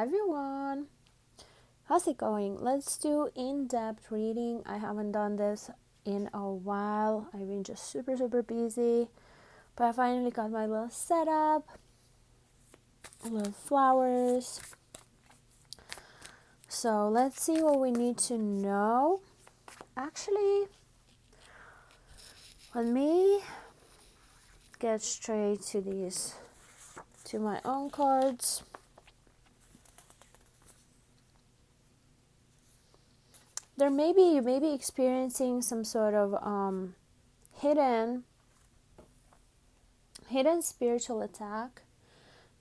Hi everyone, how's it going? Let's do in-depth reading. I haven't done this in a while. I've been just super busy, but I finally got my little setup, little flowers. So let's see what we need to know. Actually, let me get straight to my own cards. You may be experiencing some sort of hidden spiritual attack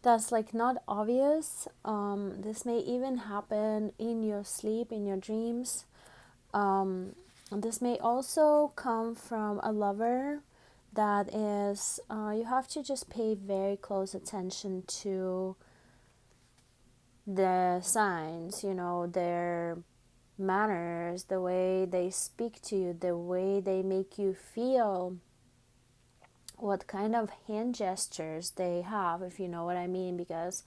that's like not obvious. This may even happen in your sleep, in your dreams. This may also come from a lover that is, you have to just pay very close attention to the signs, their manners, the way they speak to you, the way they make you feel, what kind of hand gestures they have, if you know what I mean, because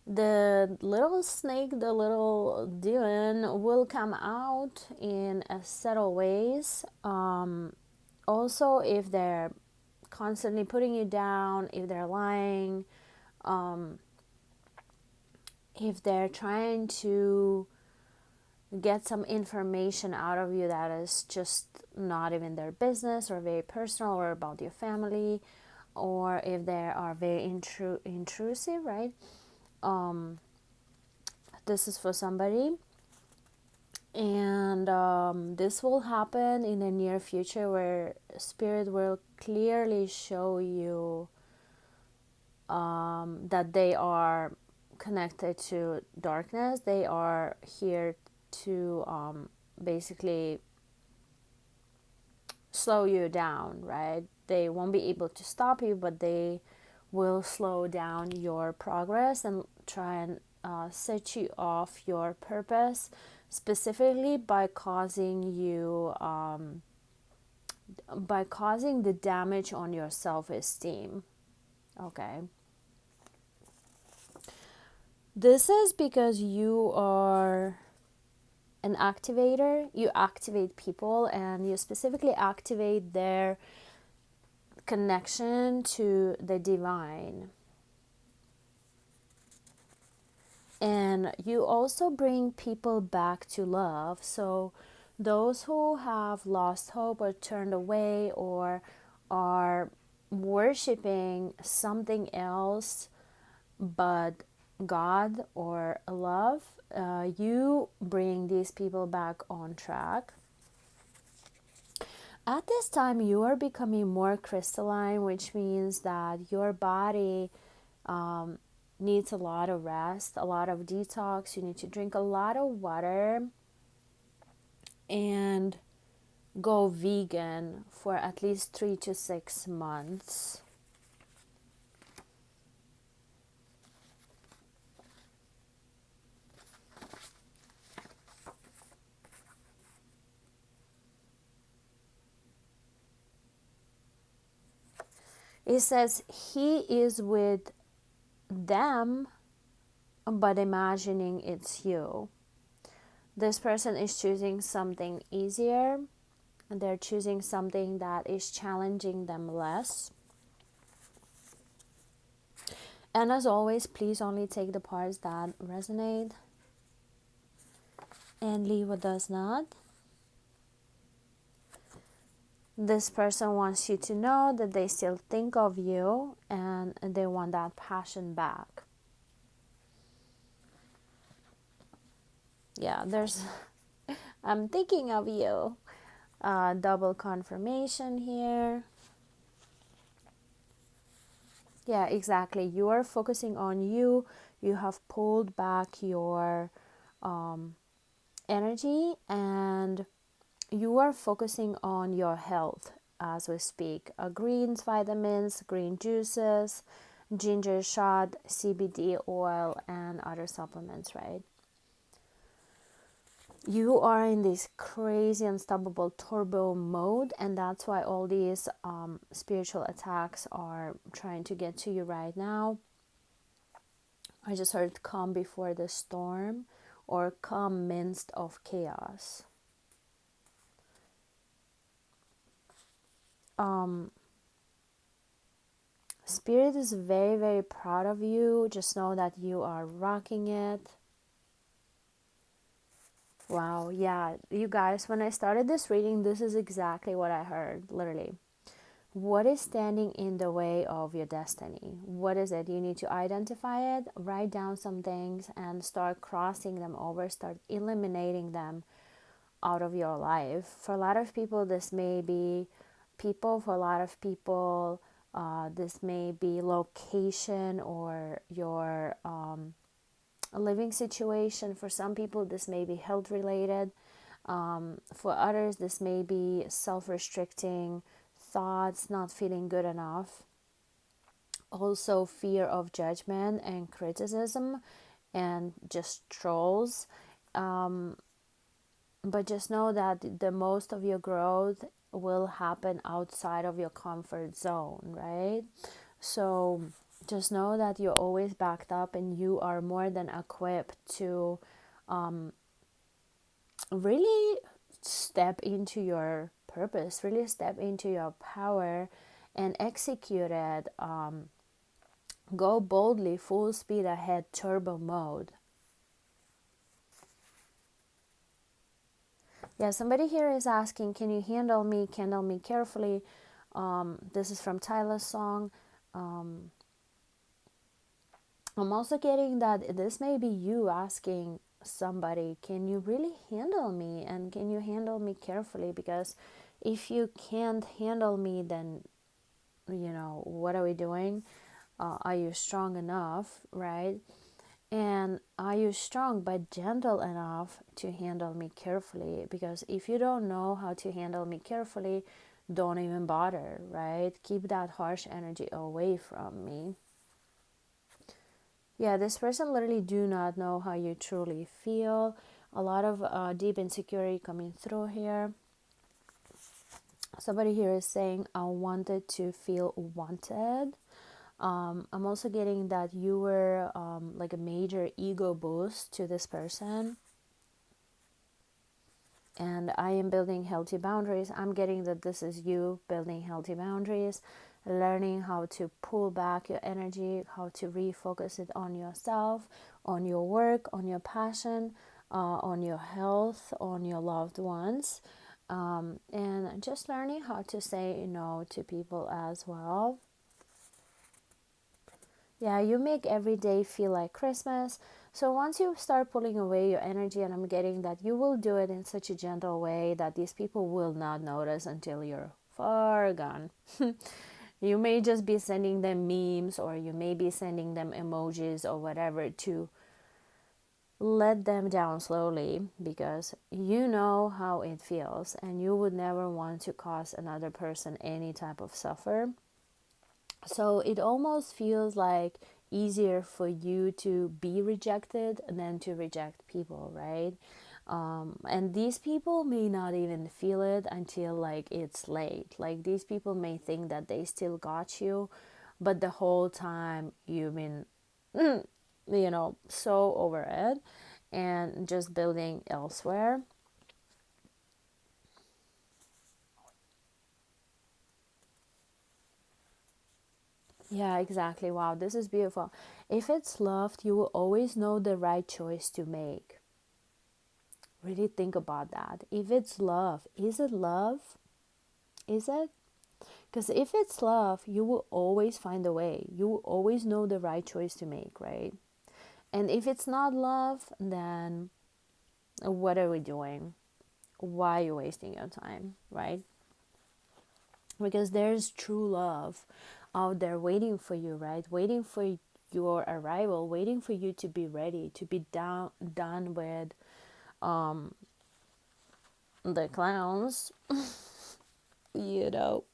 the little snake, the little demon will come out in a subtle ways. Also, if they're constantly putting you down, if they're lying, if they're trying to get some information out of you that is just not even their business or very personal or about your family, or if they are very intrusive, right? This is for somebody, and this will happen in the near future, where spirit will clearly show you that they are connected to darkness. They are here to basically slow you down, right? They won't be able to stop you, but they will slow down your progress and try and set you off your purpose, specifically by causing the damage on your self-esteem. Okay, this is because you are an activator. You activate people, and you specifically activate their connection to the divine. And you also bring people back to love. So those who have lost hope or turned away or are worshiping something else but God or love, you bring these people back on track. At this time, you are becoming more crystalline, which means that your body needs a lot of rest, a lot of detox. You need to drink a lot of water and go vegan for at least 3 to 6 months. It says he is with them, but imagining it's you. This person is choosing something easier, and they're choosing something that is challenging them less. And as always, please only take the parts that resonate and leave what does not. This person wants you to know that they still think of you and they want that passion back. Yeah, I'm thinking of you. Double confirmation here. Yeah, exactly. You are focusing on you. You have pulled back your energy, and you are focusing on your health as we speak. Greens, vitamins, green juices, ginger shot, CBD oil, and other supplements, right? You are in this crazy, unstoppable turbo mode, and that's why all these spiritual attacks are trying to get to you right now. I just heard calm before the storm, or calm midst of chaos. Spirit is very, very proud of you. Just know that you are rocking it. Wow, yeah, you guys, when I started this reading, this is exactly what I heard, literally. What is standing in the way of your destiny? What is it? You need to identify it, write down some things, and start crossing them over, start eliminating them out of your life. For a lot of people, this may be people. For a lot of people, this may be location or your living situation. For some people, this may be health related. For others, this may be self-restricting thoughts, not feeling good enough. Also, fear of judgment and criticism and just trolls. But just know that the most of your growth will happen outside of your comfort zone, right? So just know that you're always backed up and you are more than equipped to really step into your purpose, really step into your power and execute it. Go boldly, full speed ahead, turbo mode. Yeah, somebody here is asking, can you handle me carefully? This is from Tyler's song. I'm also getting that this may be you asking somebody, can you really handle me? And can you handle me carefully? Because if you can't handle me, then, what are we doing? Are you strong enough, right? And are you strong but gentle enough to handle me carefully? Because if you don't know how to handle me carefully, don't even bother, right? Keep that harsh energy away from me. Yeah, this person literally do not know how you truly feel. A lot of deep insecurity coming through here. Somebody here is saying, I wanted to feel wanted. I'm also getting that you were like a major ego boost to this person. And I am building healthy boundaries. I'm getting that this is you building healthy boundaries, learning how to pull back your energy, how to refocus it on yourself, on your work, on your passion, on your health, on your loved ones. And just learning how to say no to people as well. Yeah, you make every day feel like Christmas. So once you start pulling away your energy, and I'm getting that you will do it in such a gentle way that these people will not notice until you're far gone. You may just be sending them memes, or you may be sending them emojis or whatever to let them down slowly, because you know how it feels and you would never want to cause another person any type of suffer. So it almost feels like easier for you to be rejected than to reject people, right? And these people may not even feel it until like it's late. Like these people may think that they still got you, but the whole time you've been, so over it and just building elsewhere. Yeah, exactly. Wow, this is beautiful. If it's love, you will always know the right choice to make. Really think about that. If it's love, is it love? Is it? Because if it's love, you will always find a way. You will always know the right choice to make, right? And if it's not love, then what are we doing? Why are you wasting your time, right? Because there's true love out there waiting for you, right? Waiting for your arrival, waiting for you to be ready, to be done with the clowns, you know.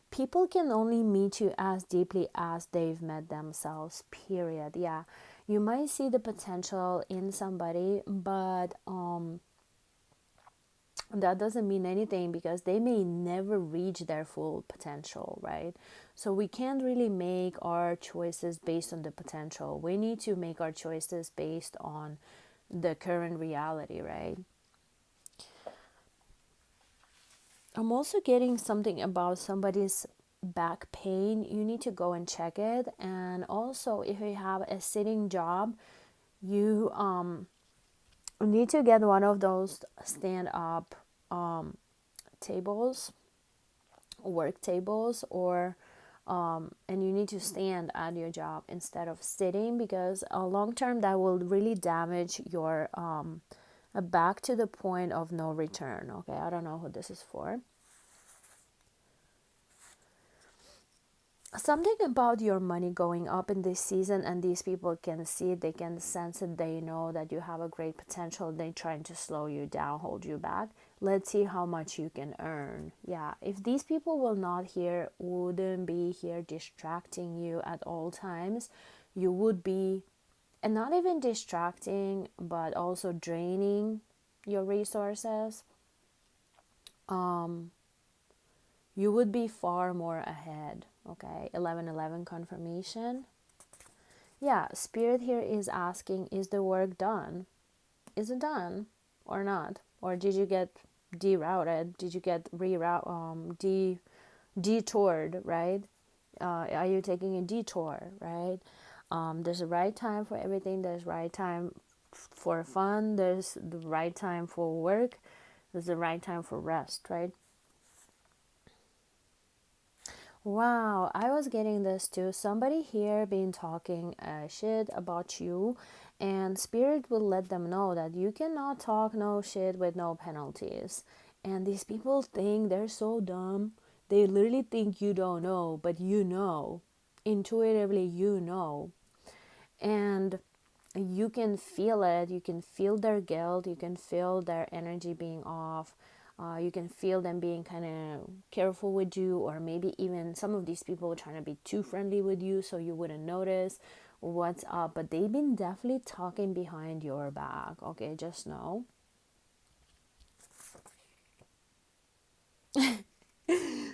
People can only meet you as deeply as they've met themselves, period. Yeah, you might see the potential in somebody, but that doesn't mean anything because they may never reach their full potential, right? So we can't really make our choices based on the potential. We need to make our choices based on the current reality, right? I'm also getting something about somebody's back pain. You need to go and check it. And also, if you have a sitting job, you need to get one of those stand up tables, work tables, or and you need to stand at your job instead of sitting, because long term that will really damage your back to the point of no return. Okay, I don't know who this is for. Something about your money going up in this season, and these people can see it, they can sense it, they know that you have a great potential, they trying to slow you down, hold you back. Let's see how much you can earn. Yeah, if these people will not here, wouldn't be here distracting you at all times, you would be, and not even distracting but also draining your resources, you would be far more ahead. Okay, 1111 confirmation. Yeah, spirit here is asking, is the work done? Is it done or not? Or did you get derouted? Did you get detoured, right? Are you taking a detour, right? There's a right time for everything. There's right time for fun. There's the right time for work. There's the right time for rest, right? Wow, I was getting this too. Somebody here been talking shit about you, and spirit will let them know that you cannot talk no shit with no penalties. And these people think they're so dumb. They literally think you don't know, but you know. Intuitively, you know. And you can feel it. You can feel their guilt. You can feel their energy being off. You can feel them being kind of careful with you, or maybe even some of these people trying to be too friendly with you so you wouldn't notice what's up. But they've been definitely talking behind your back. Okay, just know.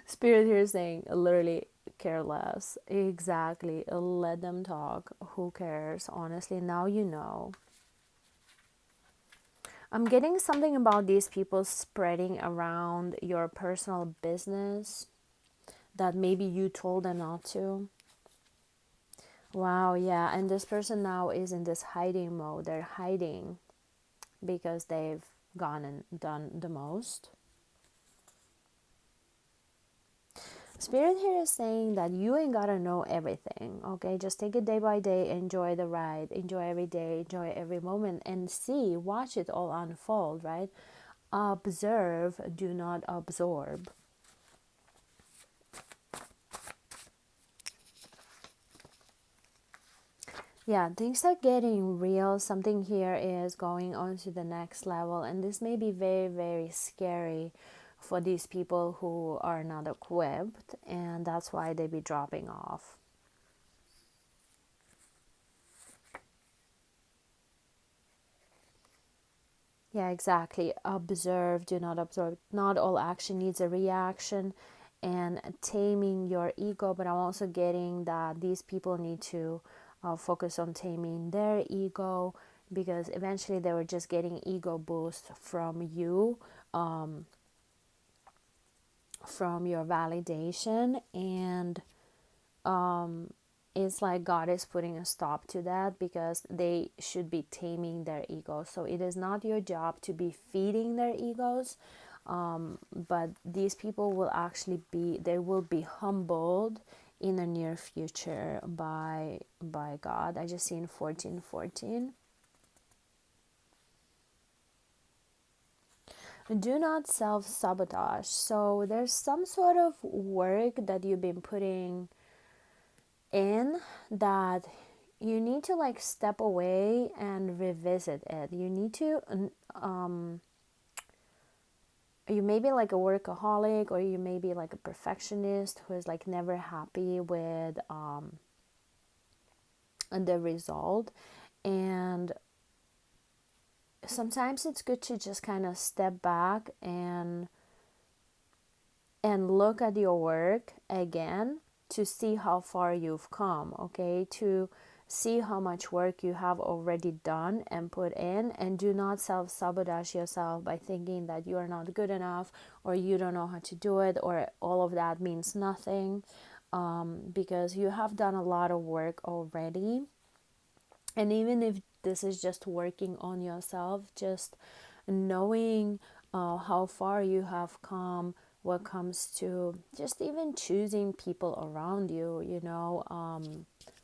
Spirit here is saying literally careless. Exactly. Let them talk. Who cares? Honestly, now you know. I'm getting something about these people spreading around your personal business that maybe you told them not to. Wow, yeah. And this person now is in this hiding mode. They're hiding because they've gone and done the most. Spirit here is saying that you ain't gotta know everything, okay? Just take it day by day, enjoy the ride, enjoy every day, enjoy every moment, and see, watch it all unfold, right? Observe, do not absorb. Yeah, things are getting real. Something here is going on to the next level, and this may be very, very scary for these people who are not equipped, and that's why they be dropping off. Yeah, exactly. Observe, do not absorb. Not all action needs a reaction, and taming your ego. But I'm also getting that these people need to focus on taming their ego, because eventually they were just getting ego boost from you, from your validation, and it's like God is putting a stop to that because they should be taming their ego. So it is not your job to be feeding their egos, but these people will actually be, they will be humbled in the near future by God. I just seen 1414. Do not self-sabotage. So there's some sort of work that you've been putting in that you need to like step away and revisit it. You need to you may be like a workaholic, or you may be like a perfectionist who is like never happy with the result, and sometimes it's good to just kind of step back and look at your work again to see how far you've come, okay? To see how much work you have already done and put in, and do not self-sabotage yourself by thinking that you are not good enough, or you don't know how to do it, or all of that means nothing, because you have done a lot of work already. And even if this is just working on yourself, just knowing how far you have come, what comes to just even choosing people around you,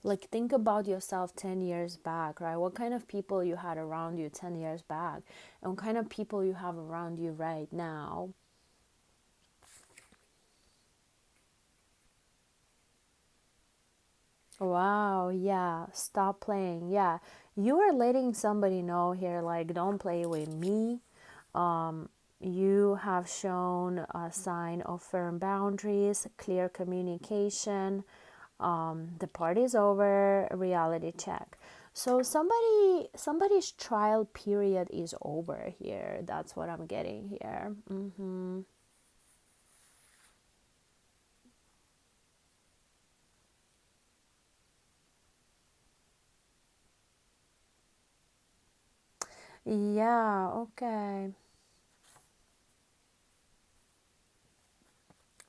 like think about yourself 10 years back, right? What kind of people you had around you 10 years back, and what kind of people you have around you right now. Wow, yeah, stop playing. Yeah, you are letting somebody know here, like, don't play with me. You have shown a sign of firm boundaries, clear communication. The party's over, reality check. So somebody's trial period is over here. That's what I'm getting here. Yeah, okay.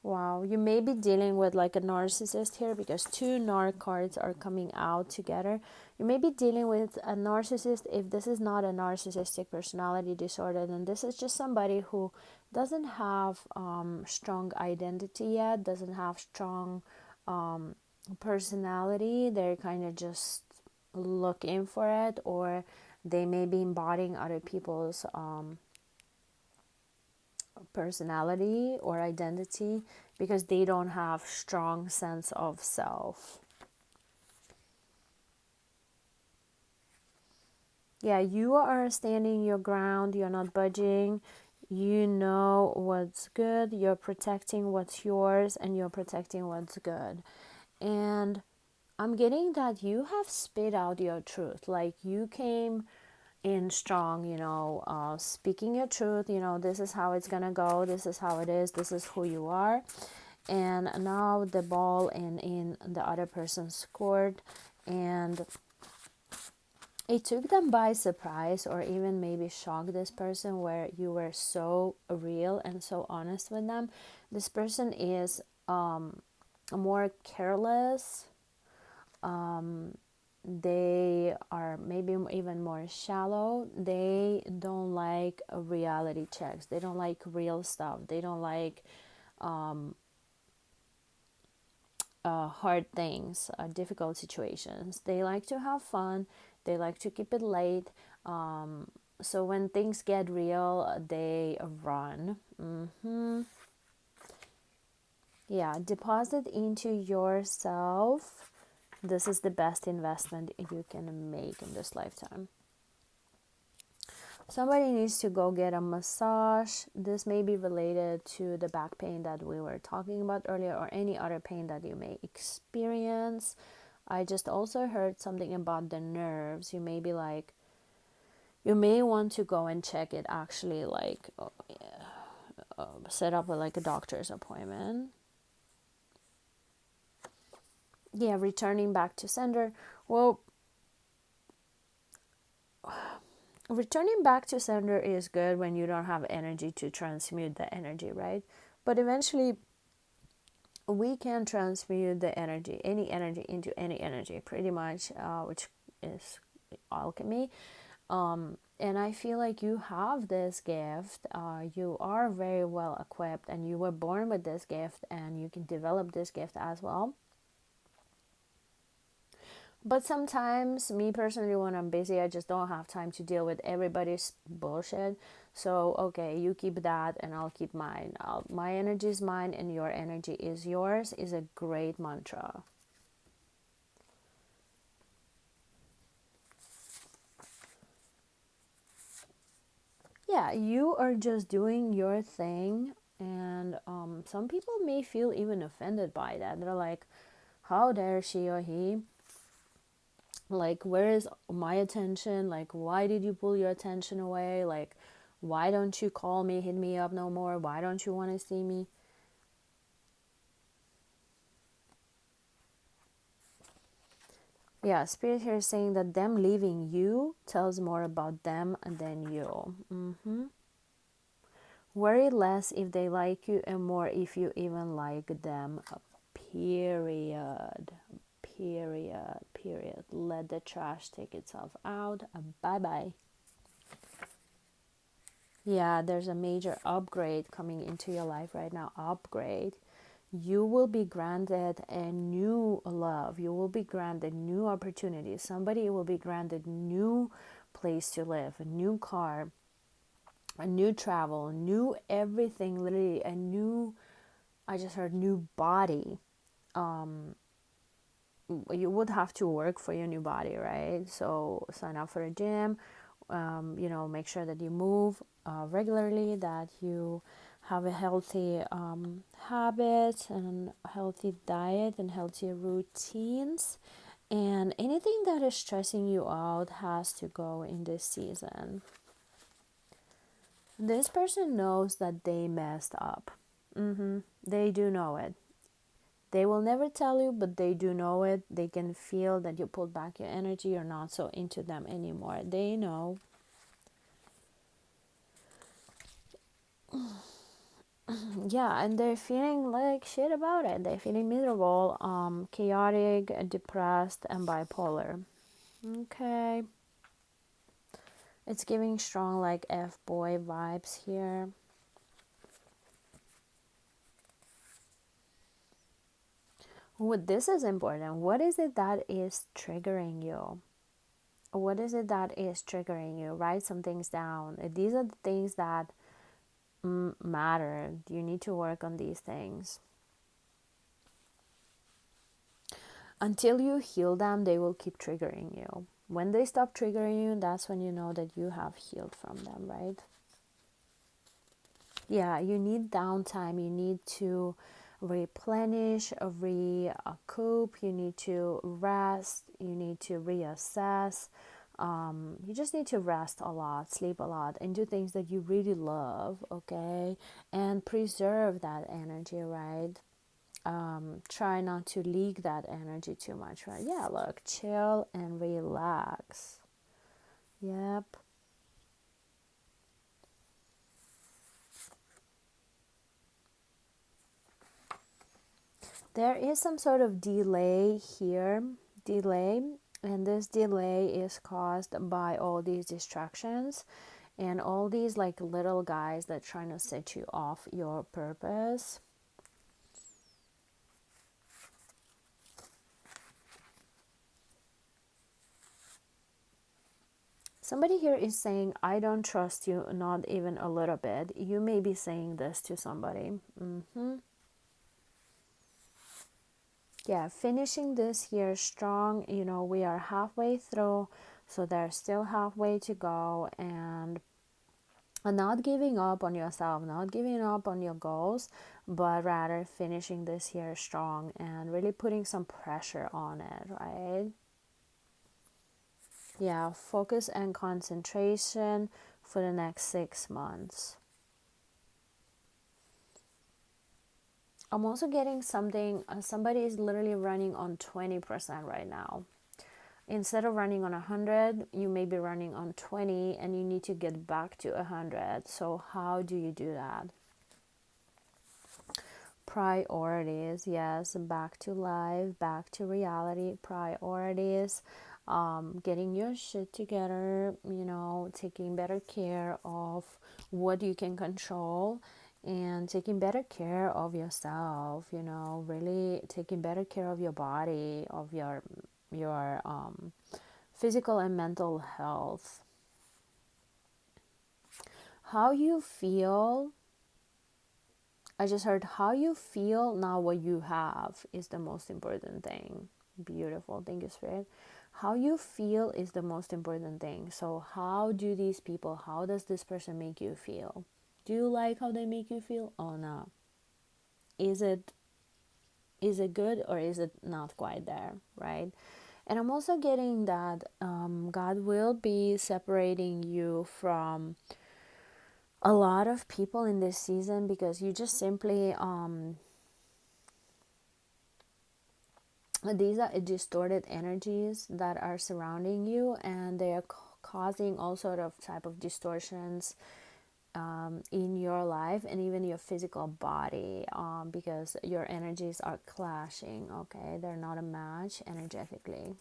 Wow, you may be dealing with like a narcissist here, because two narc cards are coming out together. You may be dealing with a narcissist. If this is not a narcissistic personality disorder, then this is just somebody who doesn't have strong identity yet, doesn't have strong personality. They're kind of just looking for it, or they may be embodying other people's personality or identity, because they don't have strong sense of self. Yeah, you are standing your ground, you're not budging. You know what's good, you're protecting what's yours, and you're protecting what's good. And I'm getting that you have spit out your truth. Like, you came in strong, speaking your truth. This is how it's gonna go, this is how it is, this is who you are. And now the ball in the other person's court, and it took them by surprise, or even maybe shocked this person, where you were so real and so honest with them. This person is more careless. They are maybe even more shallow. They don't like reality checks, they don't like real stuff, they don't like hard things, difficult situations. They like to have fun, they like to keep it late. So when things get real, they run. Yeah, deposit into yourself. This is the best investment you can make in this lifetime. Somebody needs to go get a massage. This may be related to the back pain that we were talking about earlier, or any other pain that you may experience. I just also heard something about the nerves. You may be like, you may want to go and check it, actually, like set up like a doctor's appointment. Yeah, returning back to sender. Well, returning back to sender is good when you don't have energy to transmute the energy, right? But eventually we can transmute the energy, any energy, into any energy, pretty much, which is alchemy. And I feel like you have this gift. You are very well equipped, and you were born with this gift, and you can develop this gift as well. But sometimes, me personally, when I'm busy, I just don't have time to deal with everybody's bullshit. So, okay, you keep that and I'll keep mine. My energy is mine and your energy is yours, is a great mantra. Yeah, you are just doing your thing. And some people may feel even offended by that. They're like, how dare she or he Like, where is my attention? Like, why did you pull your attention away? Like, why don't you call me, hit me up no more? Why don't you want to see me? Yeah, Spirit here is saying that them leaving you tells more about them than you. Worry less if they like you and more if you even like them. Period. Period. Period. Let the trash take itself out. Bye bye. Yeah, there's a major upgrade coming into your life right now. Upgrade. You will be granted a new love. You will be granted new opportunities. Somebody will be granted new place to live, a new car, a new travel, new everything, literally a new, I just heard new body. You would have to work for your new body, right? So sign up for a gym, make sure that you move regularly, that you have a healthy habit and healthy diet and healthy routines. And anything that is stressing you out has to go in this season. This person knows that they messed up. They do know it. They will never tell you, but they do know it. They can feel that you pulled back your energy. You're not so into them anymore. They know. Yeah, and they're feeling like shit about it. They're feeling miserable, chaotic, depressed, and bipolar. Okay. It's giving strong, like, F-boy vibes here. This is important. What is it that is triggering you? What is it that is triggering you? Write some things down. These are the things that matter. You need to work on these things. Until you heal them, they will keep triggering you. When they stop triggering you, that's when you know that you have healed from them, right? Yeah, you need downtime. You need to replenish, recoup. You need to rest. You need to reassess. You just need to rest a lot, sleep a lot, and do things that you really love, okay? And preserve that energy, right? Try not to leak that energy too much, right? Yeah, look, chill and relax. Yep. There is some sort of delay here, delay, and this delay is caused by all these distractions and all these like little guys that trying to set you off your purpose. Somebody here is saying, I don't trust you, not even a little bit. You may be saying this to somebody. Yeah, finishing this year strong. We are halfway through, so there's still halfway to go. And not giving up on yourself, not giving up on your goals, but rather finishing this year strong and really putting some pressure on it, right? Yeah, focus and concentration for the next 6 months. I'm also getting something, somebody is literally running on 20% right now. Instead of running on 100, you may be running on 20 and you need to get back to 100. So how do you do that? Priorities, yes, back to life, back to reality. Priorities, getting your shit together, taking better care of what you can control and taking better care of yourself, really taking better care of your body, of your physical and mental health. How you feel, I just heard how you feel, now what you have is the most important thing. Beautiful. Thank you, Spirit. How you feel is the most important thing. So how does this person make you feel? Do you like how they make you feel? Oh no. Is it good or is it not quite there, right? And I'm also getting that God will be separating you from a lot of people in this season, because you just simply these are distorted energies that are surrounding you, and they are causing all sort of type of distortions in your life and even your physical body, because your energies are clashing. Okay, they're not a match energetically.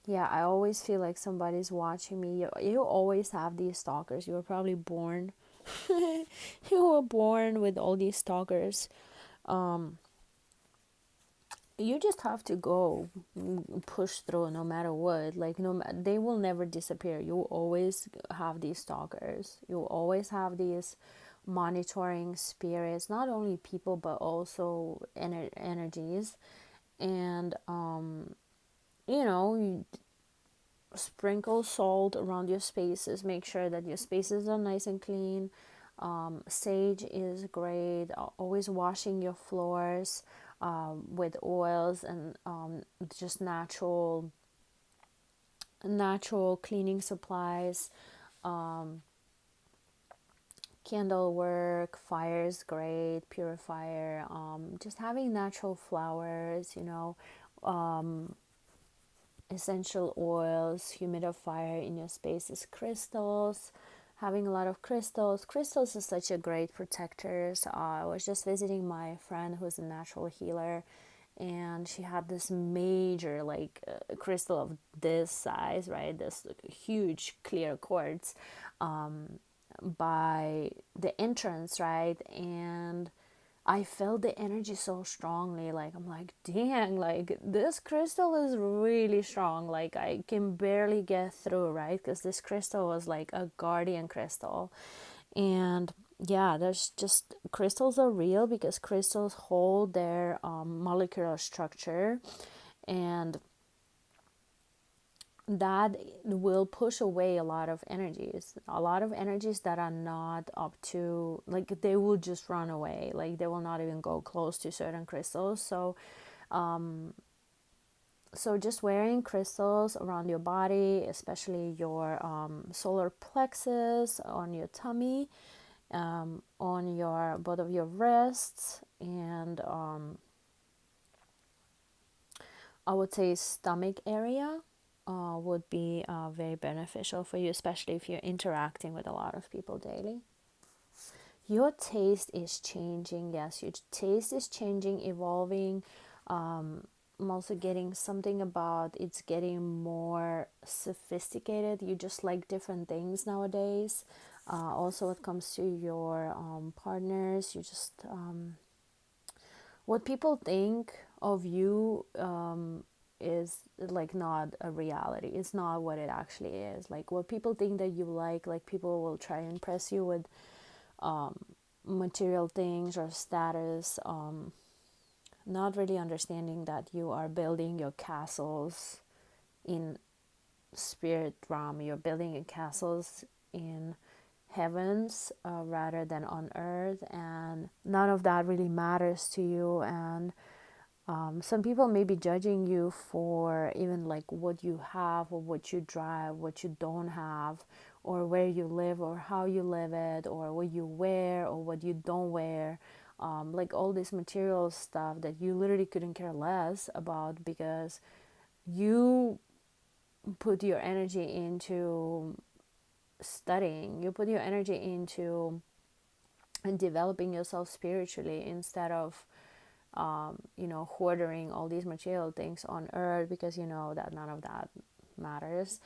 Yeah, I always feel like somebody's watching me. You always have these stalkers. You were probably born you were born with all these stalkers. um you just have to go, push through no matter what. Like, they will never disappear. You will always have these stalkers. You will always have these monitoring spirits, not only people but also energies. And you sprinkle salt around your spaces. Make sure that your spaces are nice and clean. Sage is great. Always washing your floors with oils and just natural cleaning supplies. Um, Candle work, fire is great. Purifier. Just having natural flowers. Essential oils, humidifier in your spaces, crystals. Having a lot of crystals. Crystals is such a great protector. So, I was just visiting my friend who's a natural healer, and she had this major, like, crystal of this size, right? This huge clear quartz by the entrance, right? And I felt the energy so strongly. Like, I'm like, dang, like, this crystal is really strong. Like, I can barely get through, right? Because this crystal was like a guardian crystal. And yeah, there's just, crystals are real because crystals hold their molecular structure. And that will push away a lot of energies that are not up to, like, they will just run away, like they will not even go close to certain crystals. So just wearing crystals around your body, especially your solar plexus, on your tummy, on your both of your wrists, and I would say stomach area would be very beneficial for you, especially if you're interacting with a lot of people daily. Your taste is changing. Yes, your taste is changing, evolving. I'm also getting something about it's getting more sophisticated. You just like different things nowadays. Also, when it comes to your partners, you just what people think of you is like not a reality. It's not what it actually is. Like, what people think that you like people will try and impress you with material things or status, not really understanding that you are building your castles in spirit realm. You're building your castles in heavens rather than on earth, and none of that really matters to you. And some people may be judging you for even like what you have or what you drive, what you don't have, or where you live or how you live it, or what you wear or what you don't wear. Like all this material stuff that you literally couldn't care less about, because you put your energy into studying, you put your energy into developing yourself spiritually, instead of hoarding all these material things on earth, because you know that none of that matters.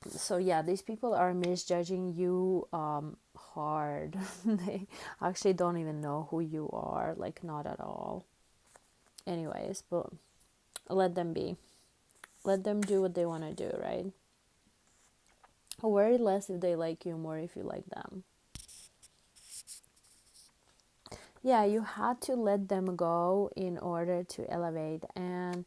So yeah, these people are misjudging you hard. They actually don't even know who you are, like not at all. Anyways, but let them be. Let them do what they want to do, right? Worry less if they like you, more if you like them. Yeah, you had to let them go in order to elevate. And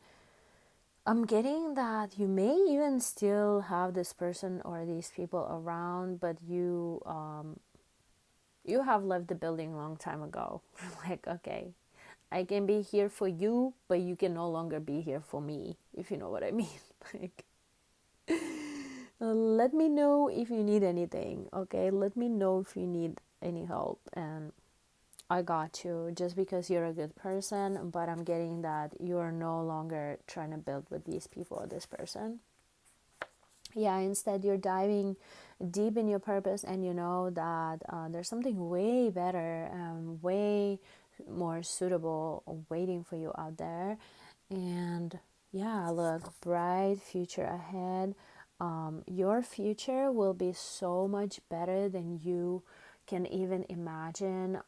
I'm getting that you may even still have this person or these people around, but you have left the building a long time ago. Like, okay, I can be here for you, but you can no longer be here for me, if you know what I mean. Like, let me know if you need anything, okay? Let me know if you need any help, and I got you, just because you're a good person, but I'm getting that you're no longer trying to build with these people or this person. Yeah, instead you're diving deep in your purpose, and you know that there's something way better, way more suitable waiting for you out there. And yeah, look, bright future ahead. Your future will be so much better than you can even imagine.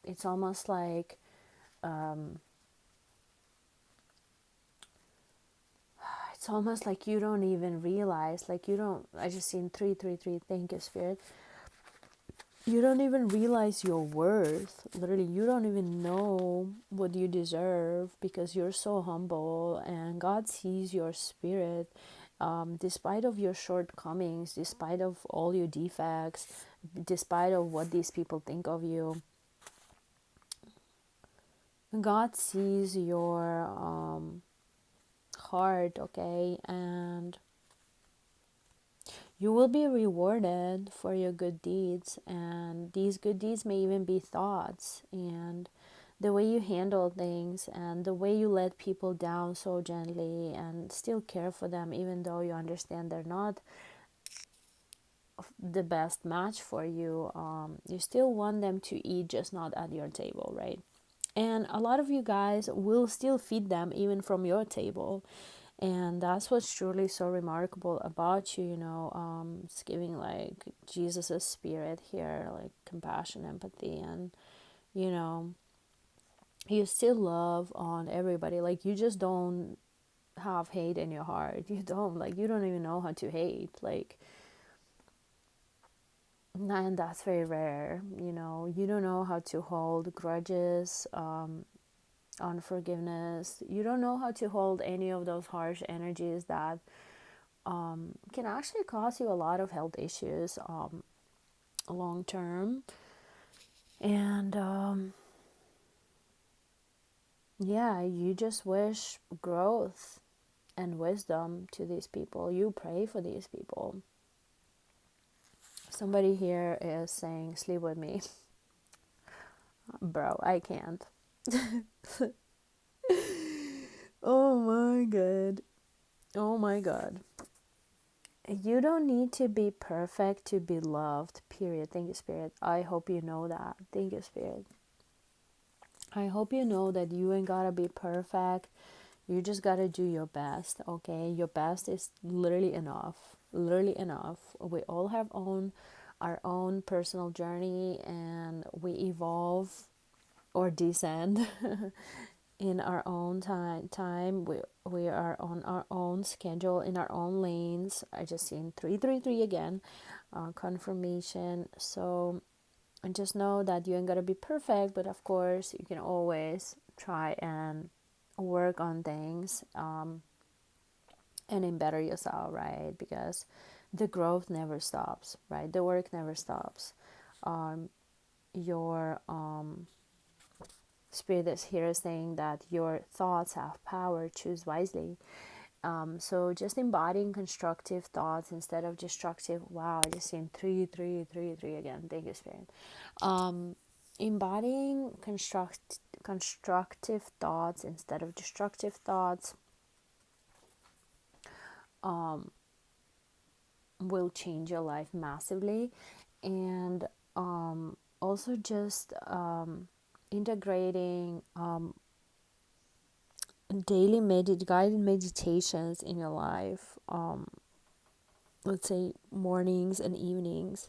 It's almost like you don't even realize, like you don't, I just seen 333, thank you spirit. You don't even realize your worth. Literally, you don't even know what you deserve, because you're so humble, and God sees your spirit, despite of your shortcomings, despite of all your defects, despite of what these people think of you. God sees your heart, okay? And you will be rewarded for your good deeds, and these good deeds may even be thoughts, and the way you handle things, and the way you let people down so gently and still care for them, even though you understand they're not the best match for you. You still want them to eat, just not at your table, right? And a lot of you guys will still feed them even from your table, and that's what's truly so remarkable about you. It's giving like Jesus's spirit here, like compassion, empathy, and you know you still love on everybody. Like, you just don't have hate in your heart. You don't even know how to hate, like. And that's very rare. You don't know how to hold grudges, unforgiveness. You don't know how to hold any of those harsh energies that can actually cause you a lot of health issues long term. And yeah, you just wish growth and wisdom to these people. You pray for these people. Somebody here is saying, sleep with me. Bro, I can't. Oh my god. Oh my god. You don't need to be perfect to be loved, period. Thank you, Spirit. I hope you know that. Thank you, Spirit. I hope you know that you ain't gotta be perfect. You just gotta do your best, okay? Your best is literally enough. Literally enough. We all have our own personal journey, and we evolve or descend in our own time. We are on our own schedule, in our own lanes. I just seen 333 again, confirmation. So, and just know that you ain't gotta be perfect, but of course you can always try and work on things, and then better yourself, right? Because the growth never stops, right? The work never stops. Your spirit is here saying that your thoughts have power. Choose wisely. So just embodying constructive thoughts instead of destructive. Wow, I just seen 333 again. Thank you, Spirit. Embodying constructive thoughts instead of destructive thoughts will change your life massively. And also just integrating daily guided meditations in your life, let's say mornings and evenings,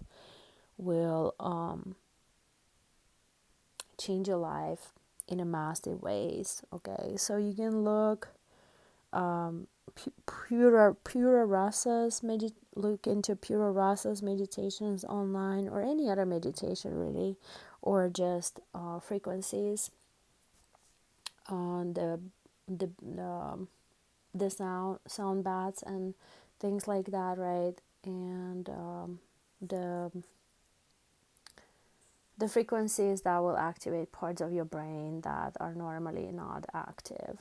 will change your life in a massive ways. Okay, so you can look pura rasas look into pura rasas meditations online, or any other meditation really, or just frequencies on the sound baths and things like that, right? And the the frequencies that will activate parts of your brain that are normally not active.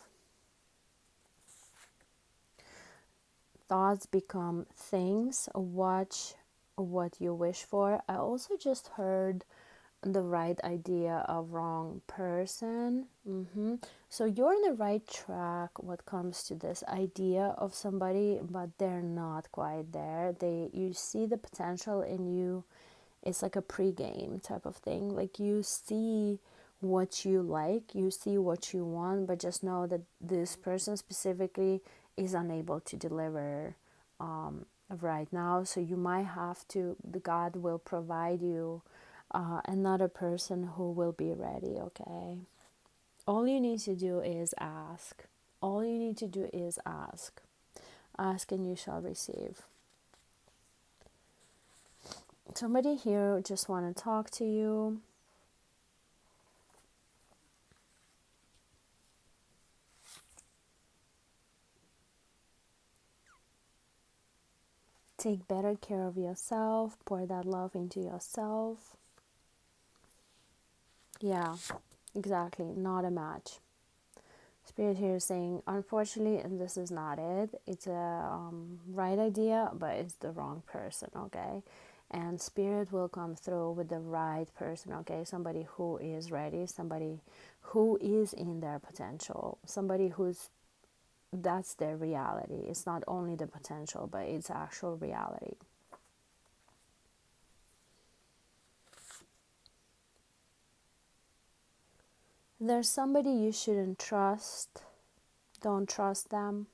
Thoughts become things. Watch what you wish for. I also just heard the right idea of wrong person. So you're on the right track what comes to this idea of somebody, but they're not quite there. You see the potential in you. It's like a pre-game type of thing. Like you see what you like, you see what you want, but just know that this person specifically is unable to deliver right now. So you might have to, the God will provide you another person who will be ready, okay? All you need to do is ask. All you need to do is ask. Ask and you shall receive. Somebody here just want to talk to you. Take better care of yourself. Pour that love into yourself. Yeah, exactly. Not a match. Spirit here is saying, unfortunately, and this is not it. It's a right idea, but it's the wrong person, okay? And Spirit will come through with the right person, okay? Somebody who is ready, somebody who is in their potential, somebody who's, that's their reality. It's not only the potential, but it's actual reality. There's somebody you shouldn't trust. Don't trust them.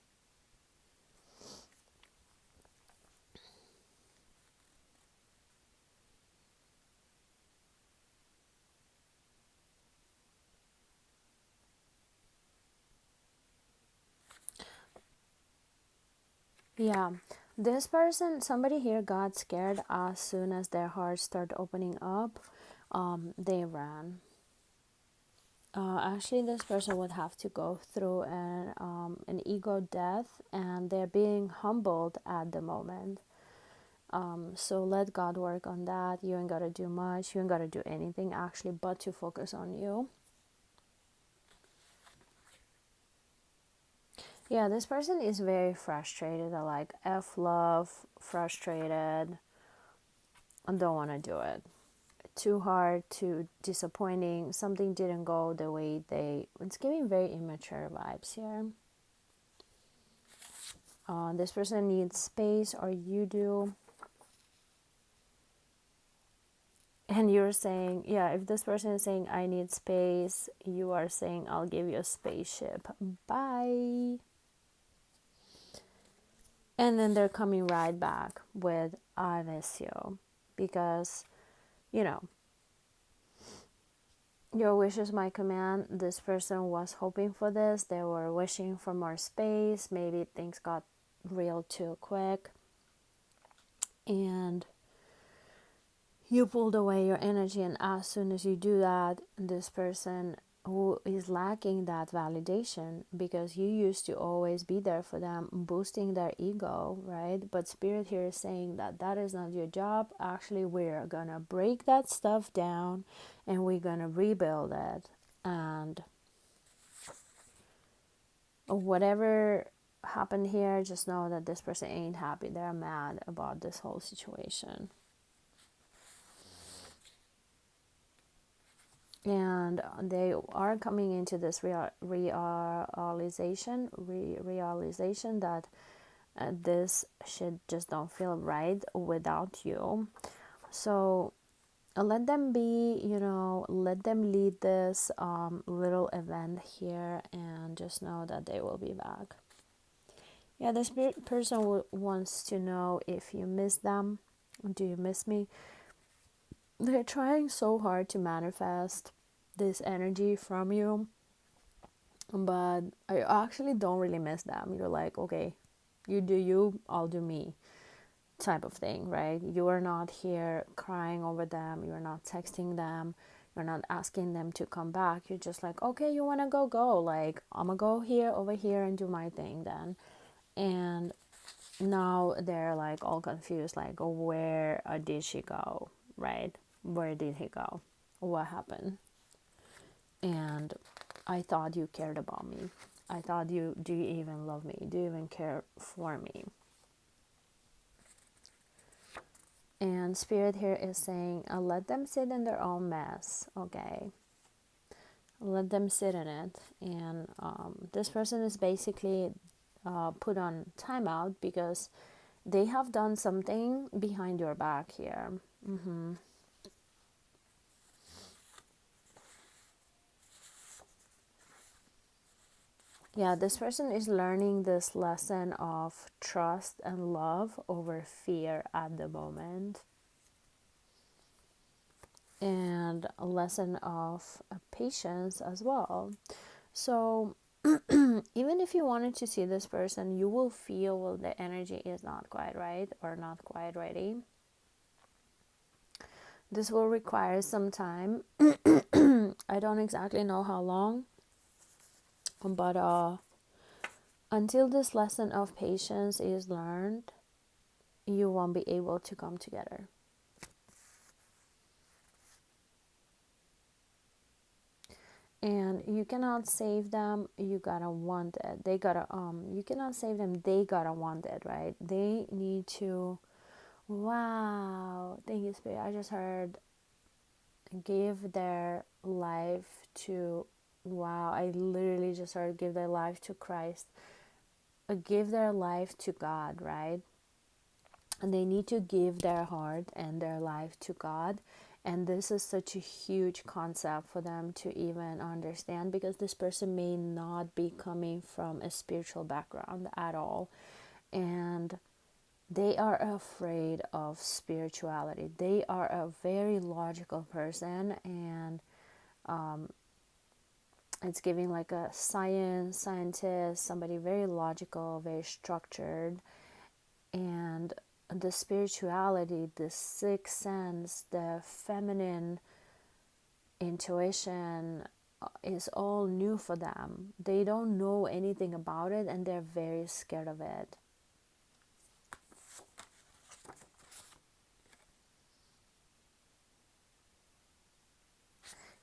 Yeah, this person, somebody here got scared as soon as their hearts started opening up. They ran. Actually, this person would have to go through an ego death, and they're being humbled at the moment. So let God work on that. You ain't gotta do much. You ain't gotta do anything actually, but to focus on you. Yeah, this person is very frustrated. I like F love, frustrated. I don't want to do it. Too hard, too disappointing. Something didn't go the way they. It's giving very immature vibes here. This person needs space, or you do. And you're saying, yeah, if this person is saying, I need space, you are saying, I'll give you a spaceship. Bye. And then they're coming right back with, I miss you. Because, you know, your wish is my command. This person was hoping for this. They were wishing for more space. Maybe things got real too quick. And you pulled away your energy. And as soon as you do that, this person who is lacking that validation, because you used to always be there for them, boosting their ego, right? But Spirit here is saying that that is not your job. Actually, we're gonna break that stuff down and we're gonna rebuild it. And whatever happened here, just know that this person ain't happy. They're mad about this whole situation. And they are coming into this realization that this shit just don't feel right without you. So let them be, let them lead this little event here, and just know that they will be back. Yeah, this person wants to know if you miss them. Do you miss me? They're trying so hard to manifest this energy from you, but I actually don't really miss them. You're like, okay, you do you, I'll do me type of thing, right? You are not here crying over them. You're not texting them. You're not asking them to come back. You're just like, okay, you want to go. Like, I'm going to go here, over here, and do my thing then. And now they're like all confused, like, where did she go, right? Where did he go? what happened. And I thought you cared about me. I thought do you even love me? Do you even care for me? And Spirit here is saying, let them sit in their own mess, okay? Let them sit in it. And this person is basically put on timeout because they have done something behind your back here. Yeah, this person is learning this lesson of trust and love over fear at the moment. And a lesson of patience as well. So even if you wanted to see this person, you will feel, well, the energy is not quite right or not quite ready. This will require some time. I don't exactly know how long, but until this lesson of patience is learned, you won't be able to come together. And you cannot save them, you gotta want it. They gotta you cannot save them, they gotta want it, right? They need to, wow, thank you, Spirit. I just heard give their life to, wow, I literally just heard give their life to Christ, give their life to God, right? And they need to give their heart and their life to God. And this is such a huge concept for them to even understand, because this person may not be coming from a spiritual background at all, and they are afraid of spirituality. They are a very logical person, and it's giving like a scientist, somebody very logical, very structured. And the spirituality, the sixth sense, the feminine intuition is all new for them. They don't know anything about it, and they're very scared of it.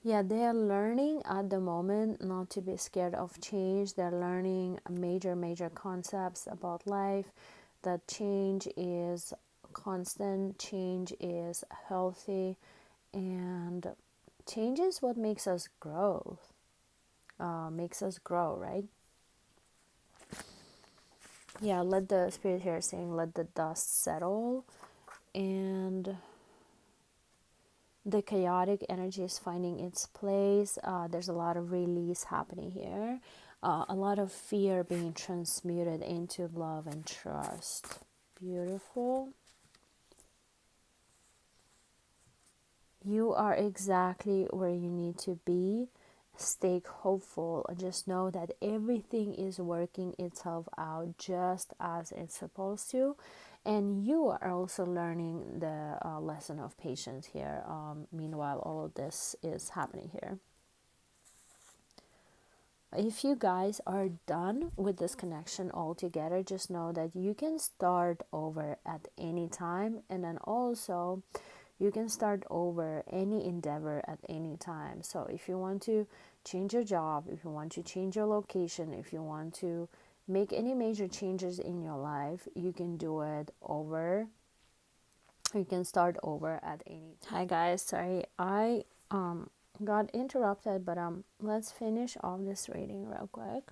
Yeah, they are learning at the moment not to be scared of change. They're learning major concepts about life, that change is constant, change is healthy, and change is what makes us grow. Right? Yeah, let the Spirit here saying, let the dust settle, and the chaotic energy is finding its place. There's a lot of release happening here, a lot of fear being transmuted into love and trust. Beautiful. You are exactly where you need to be. Stay hopeful and just know that everything is working itself out just as it's supposed to. And you are also learning the lesson of patience here. Meanwhile, all of this is happening here. If you guys are done with this connection altogether, just know that you can start over at any time, and then also you can start over any endeavor at any time. So if you want to change your job, if you want to change your location, if you want to make any major changes in your life, you can do it over. You can start over at any time. Hi guys, sorry I got interrupted, but let's finish off this reading real quick.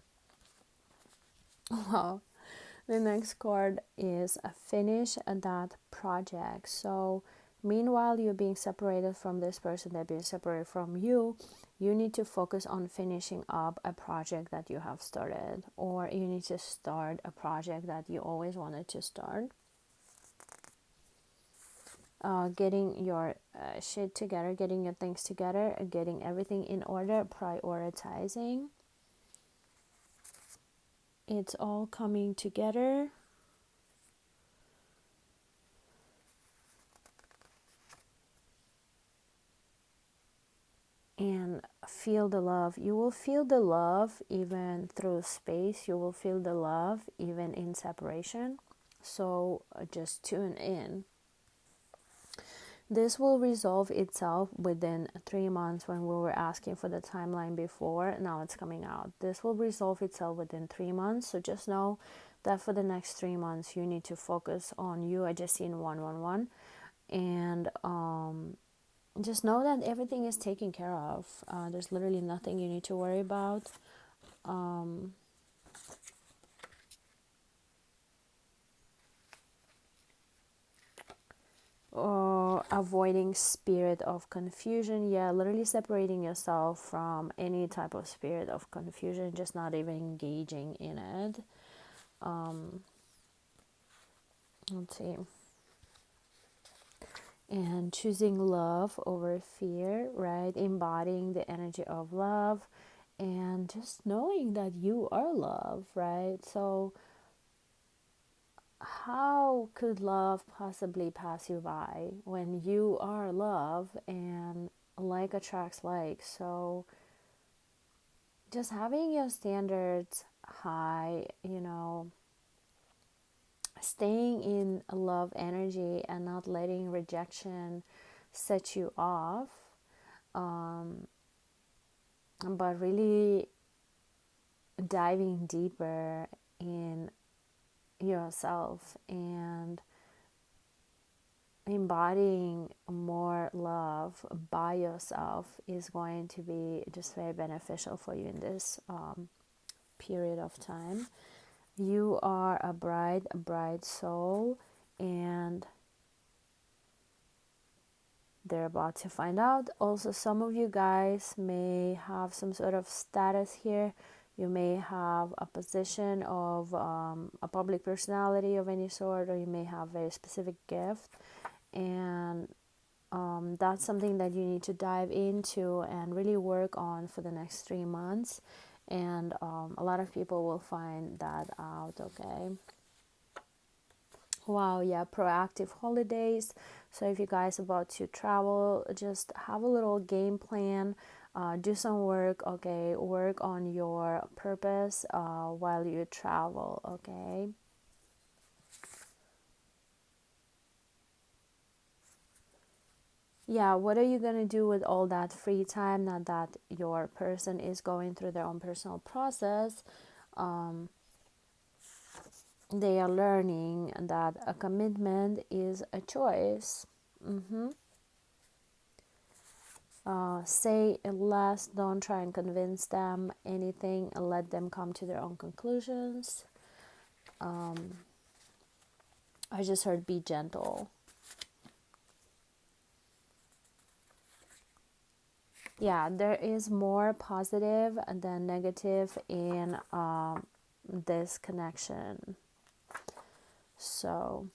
Wow, the next card is a finish that project. So meanwhile you're being separated from this person, they're being separated from you, you need to focus on finishing up a project that you have started, or you need to start a project that you always wanted to start. Getting your shit together, getting your things together, getting everything in order, prioritizing. It's all coming together. And feel the love. You will feel the love even through space. You will feel the love even in separation. So just tune in. This will resolve itself within 3 months. When we were asking for the timeline before, now it's coming out. This will resolve itself within 3 months. So just know that for the next 3 months, you need to focus on you. I just seen 111. And just know that everything is taken care of. There's literally nothing you need to worry about. Or avoiding spirit of confusion. Yeah, literally separating yourself from any type of spirit of confusion, just not even engaging in it. Let's see. And choosing love over fear, right? Embodying the energy of love and just knowing that you are love, right? So how could love possibly pass you by when you are love and like attracts like? So just having your standards high, staying in love energy and not letting rejection set you off, but really diving deeper in yourself and embodying more love by yourself is going to be just very beneficial for you in this period of time. You are a bright soul, and they're about to find out. Also, some of you guys may have some sort of status here. You may have a position of a public personality of any sort, or you may have a very specific gift, and that's something that you need to dive into and really work on for the next 3 months. And a lot of people will find that out. Okay. Wow, yeah, proactive holidays. So if you guys about to travel, just have a little game plan. Do some work. Okay, work on your purpose while you travel. Okay. Yeah, what are you gonna do with all that free time now that your person is going through their own personal process? They are learning that a commitment is a choice. Say less, don't try and convince them anything, and let them come to their own conclusions. I just heard be gentle. Yeah, there is more positive than negative in this connection. So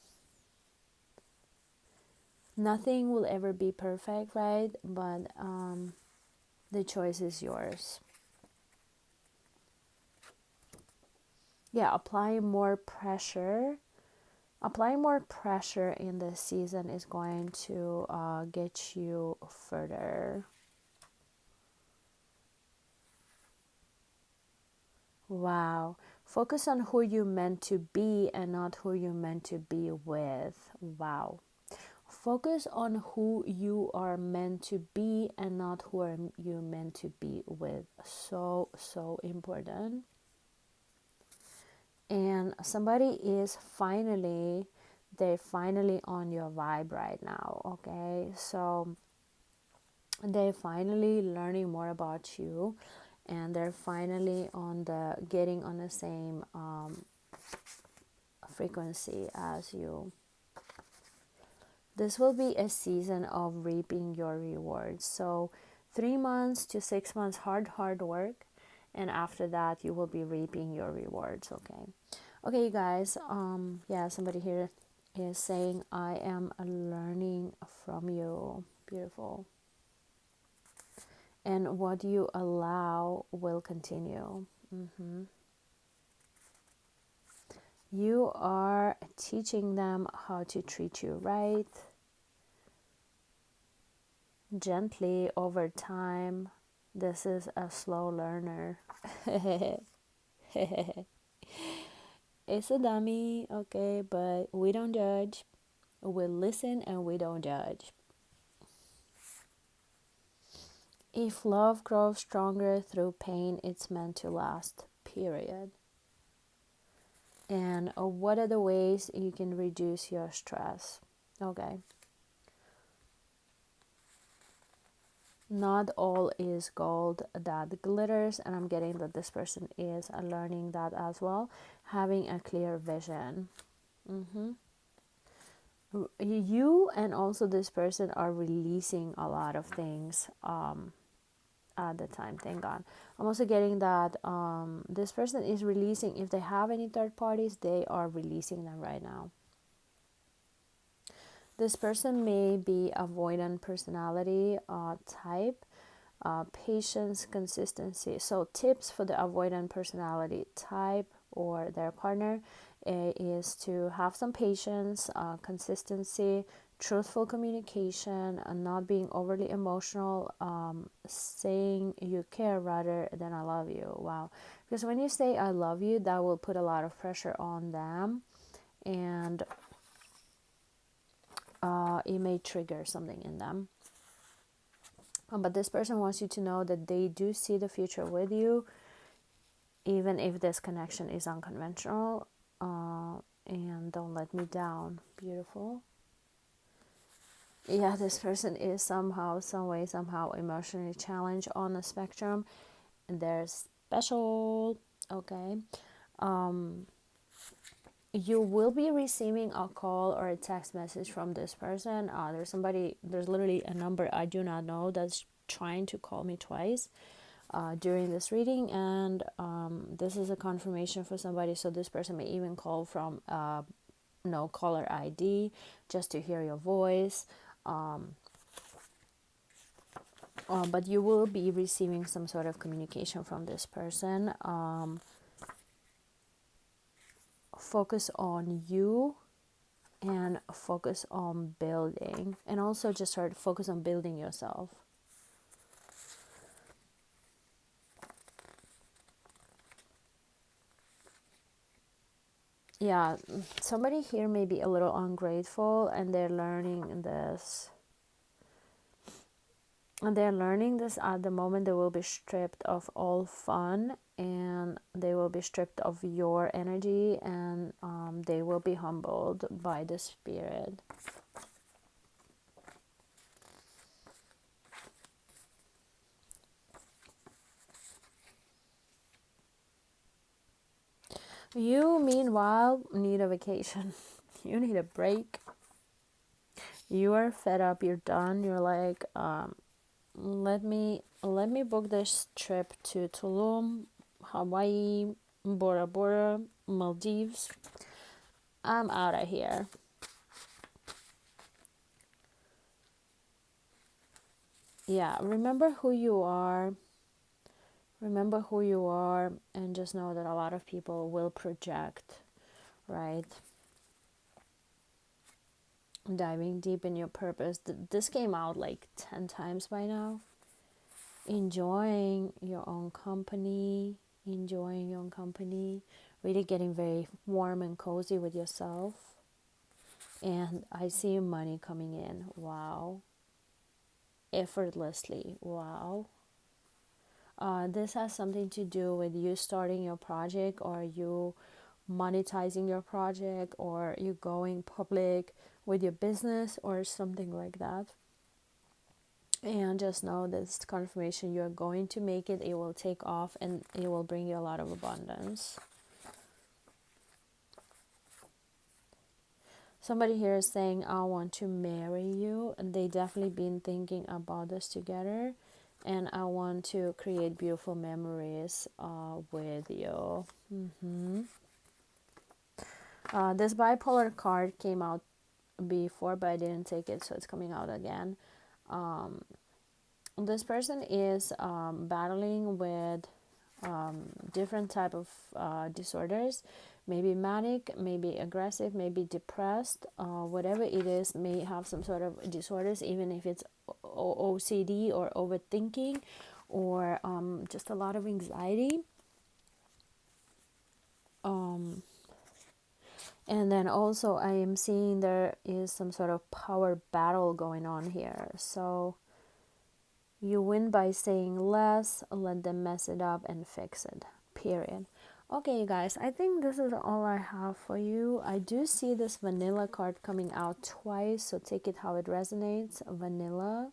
nothing will ever be perfect, right? But the choice is yours. Yeah, applying more pressure in this season is going to get you further. Wow. Focus on who you meant to be and not who you meant to be with. Wow. Focus on who you are meant to be and not who are you meant to be with. So, so important. And somebody is they're finally on your vibe right now. Okay. So they're finally learning more about you, and they're finally getting on the same frequency as you. This will be a season of reaping your rewards. So 3 months to 6 months hard work, and after that you will be reaping your rewards. Okay, you guys. Yeah, somebody here is saying I am learning from you. Beautiful. And what you allow will continue. You are teaching them how to treat you right, gently over time. This is a slow learner. It's a dummy, okay, but we don't judge. We listen and we don't judge. If love grows stronger through pain, it's meant to last, period. And what are the ways you can reduce your stress? Okay. Not all is gold that glitters, and I'm getting that this person is learning that as well. Having a clear vision. You and also this person are releasing a lot of things at the time. Thank God. I'm also getting that this person is releasing, if they have any third parties, they are releasing them right now. This person may be avoidant personality type, patience, consistency. So tips for the avoidant personality type or their partner is to have some patience, consistency, truthful communication, and not being overly emotional, saying you care rather than I love you. Wow. Because when you say I love you, that will put a lot of pressure on them, and it may trigger something in them. But this person wants you to know that they do see the future with you, even if this connection is unconventional. And don't let me down. Beautiful. Yeah, this person is somehow, some way, somehow emotionally challenged on the spectrum. And they're special. Okay. You will be receiving a call or a text message from this person. There's literally a number I do not know that's trying to call me twice during this reading, and this is a confirmation for somebody. So this person may even call from no caller ID just to hear your voice. But you will be receiving some sort of communication from this person. Focus on you and focus on building, and also just start focus on building yourself. Yeah, somebody here may be a little ungrateful, and they're learning this. And they're learning this at the moment. They will be stripped of all fun, and they will be stripped of your energy, and they will be humbled by the spirit. You, meanwhile, need a vacation. You need a break. You are fed up. You're done. You're like, let me book this trip to Tulum, Hawaii, Bora Bora, Maldives. I'm out of here. Yeah, remember who you are. Remember who you are, and just know that a lot of people will project, right? Diving deep in your purpose. This came out like 10 times by now. Enjoying your own company, really getting very warm and cozy with yourself. And I see money coming in. Wow. Effortlessly. Wow. This has something to do with you starting your project, or you monetizing your project, or you going public with your business or something like that. And just know this confirmation, you're going to make it. It will take off, and it will bring you a lot of abundance. Somebody here is saying, I want to marry you, and they definitely been thinking about this together, and I want to create beautiful memories with you. This bipolar card came out before, but I didn't take it, so it's coming out again. This person is battling with different type of disorders, maybe manic, maybe aggressive, maybe depressed, whatever it is, may have some sort of disorders, even if it's OCD or overthinking, or just a lot of anxiety. And then also I am seeing there is some sort of power battle going on here. So You win by saying less, let them mess it up and fix it. Period. Okay, you guys, I think this is all I have for you. I do see this vanilla card coming out twice, so take it how it resonates. Vanilla.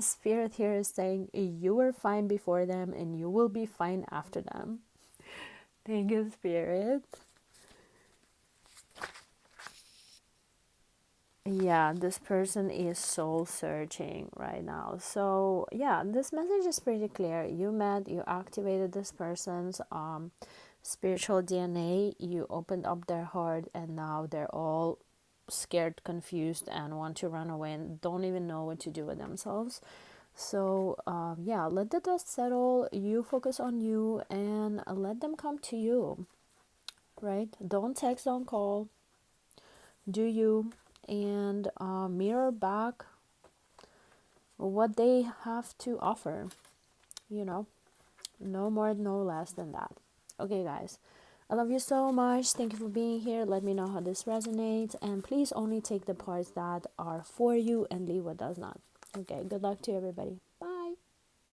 Spirit here is saying you were fine before them and you will be fine after them. Thank you, Spirit. Yeah, this person is soul searching right now. So yeah, this message is pretty clear. You met, you activated this person's spiritual DNA, you opened up their heart, and now they're all scared, confused, and want to run away and don't even know what to do with themselves. So yeah, let the dust settle. You focus on you and let them come to you, right? Don't text, don't call. Do you, and mirror back what they have to offer, you know, no more, no less than that. Okay, guys, I love you so much. Thank you for being here. Let me know how this resonates, and please only take the parts that are for you and leave what does not. Okay, good luck to everybody.